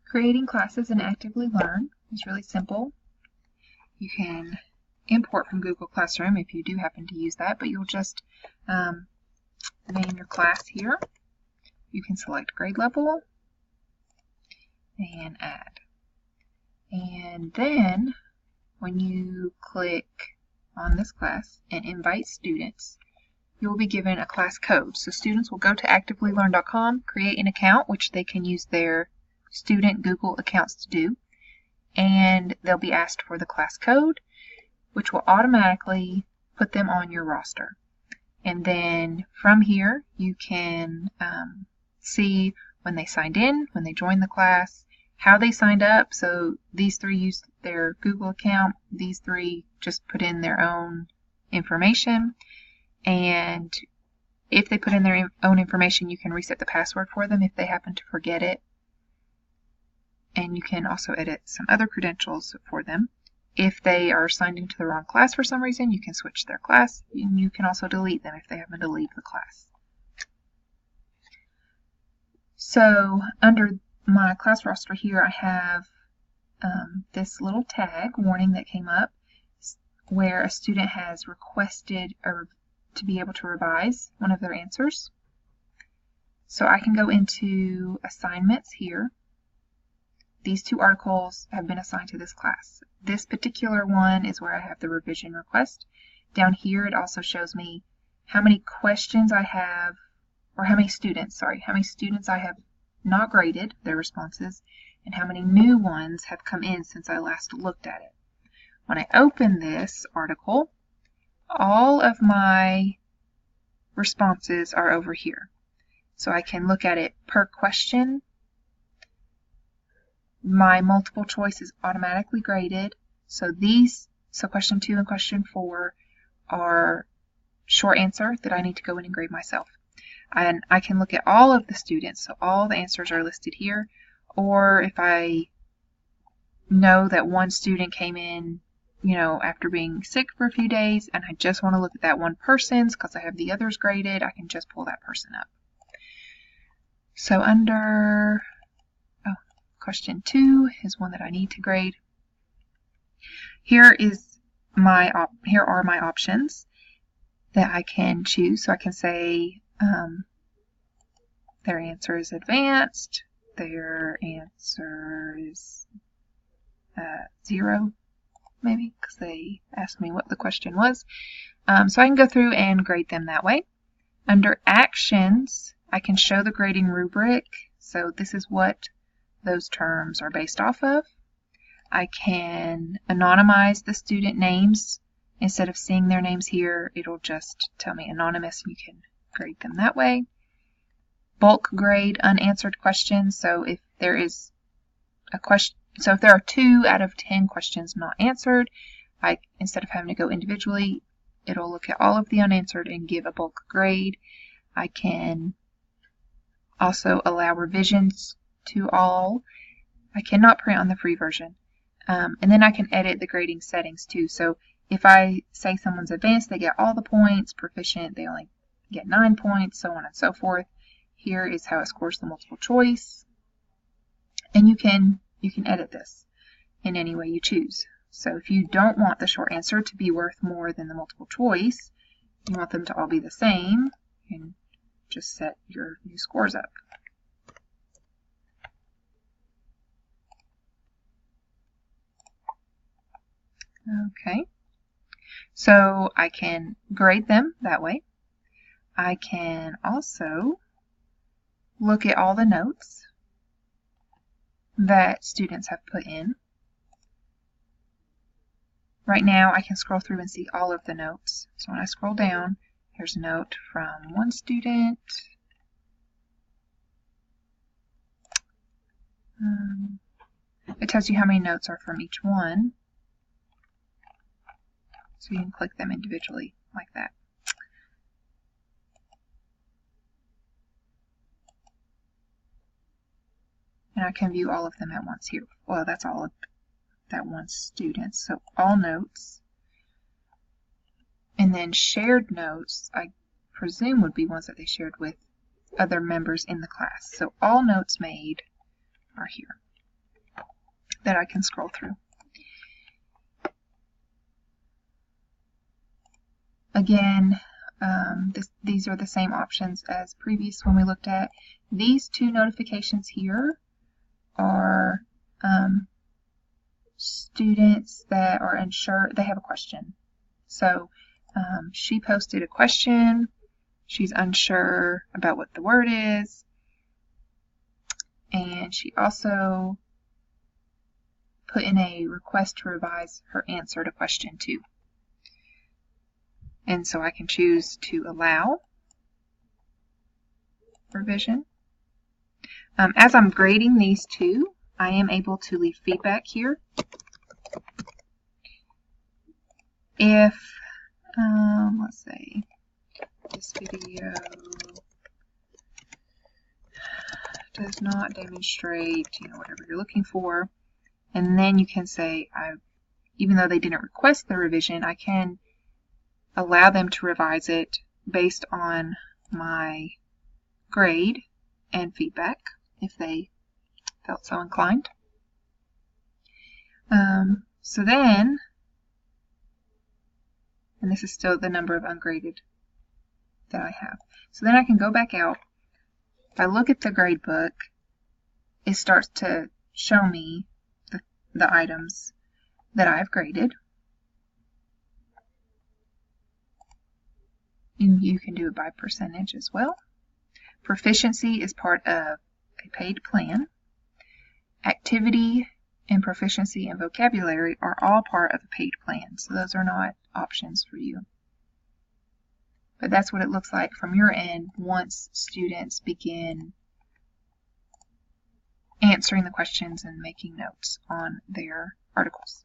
Creating classes in Actively Learn is really simple. You can import from Google Classroom if you do happen to use that, but you'll just name your class here. You can select grade level and add. And then when you click on this class and invite students, you will be given a class code. So students will go to activelylearn.com, create an account, which they can use their student Google accounts to do, and they'll be asked for the class code, which will automatically put them on your roster. And then from here, you can see when they signed in, when they joined the class, how they signed up. So these 3 used their Google account, these 3 just put in their own information, and if they put in their own information, you can reset the password for them if they happen to forget it. And you can also edit some other credentials for them. If they are signed into the wrong class for some reason, you can switch their class, and you can also delete them if they happen to leave the class. So under my class roster here, I have this little tag warning that came up where a student has requested to be able to revise one of their answers. So I can go into assignments here. These 2 articles have been assigned to this class. This particular one is where I have the revision request. Down here it also shows me how many questions I have, or how many students I have not graded their responses, and how many new ones have come in since I last looked at it. When I open this article, all of my responses are over here. So I can look at it per question. My multiple choice is automatically graded. So question 2 and question 4 are short answer that I need to go in and grade myself. And I can look at all of the students, so all the answers are listed here. Or if I know that one student came in, after being sick for a few days, and I just want to look at that one person's because I have the others graded, I can just pull that person up. So under question 2 is one that I need to grade. Here are my options that I can choose. So I can say their answer is advanced, their answer is 0, maybe, because they asked me what the question was. So I can go through and grade them that way. Under actions, I can show the grading rubric. So this is what those terms are based off of. I can anonymize the student names. Instead of seeing their names here, it'll just tell me anonymous, and you can grade them that way. Bulk grade unanswered questions. So if there is a question, so if there are 2 out of 10 questions not answered, instead of having to go individually, it'll look at all of the unanswered and give a bulk grade. I can also allow revisions to all. I cannot print on the free version. And then I can edit the grading settings too. So if I say someone's advanced, they get all the points. Proficient, they only get 9 points, so on and so forth. Here is how it scores the multiple choice. And you can edit this in any way you choose. So if you don't want the short answer to be worth more than the multiple choice, you want them to all be the same, you can just set your new scores up. Okay, so I can grade them that way. I can also look at all the notes that students have put in. Right now I can scroll through and see all of the notes. So when I scroll down, here's a note from one student. It tells you how many notes are from each one. So you can click them individually like that. And I can view all of them at once here. Well, that's all of that one student. So all notes. And then shared notes, I presume would be ones that they shared with other members in the class. So all notes made are here. that I can scroll through. Again, these are the same options as previous when we looked at. These two notifications here are students that are unsure, they have a question. So she posted a question, she's unsure about what the word is, and she also put in a request to revise her answer to question 2. And so I can choose to allow revision. As I'm grading these two, I am able to leave feedback here. If, let's say, this video does not demonstrate, whatever you're looking for, and then you can say, even though they didn't request the revision, I can allow them to revise it based on my grade and feedback if they felt so inclined. So then, and this is still the number of ungraded that I have. So then I can go back out. If I look at the grade book, it starts to show me the items that I've graded. And you can do it by percentage as well. Proficiency is part of a paid plan. Activity and proficiency and vocabulary are all part of a paid plan, so those are not options for you. But that's what it looks like from your end once students begin answering the questions and making notes on their articles.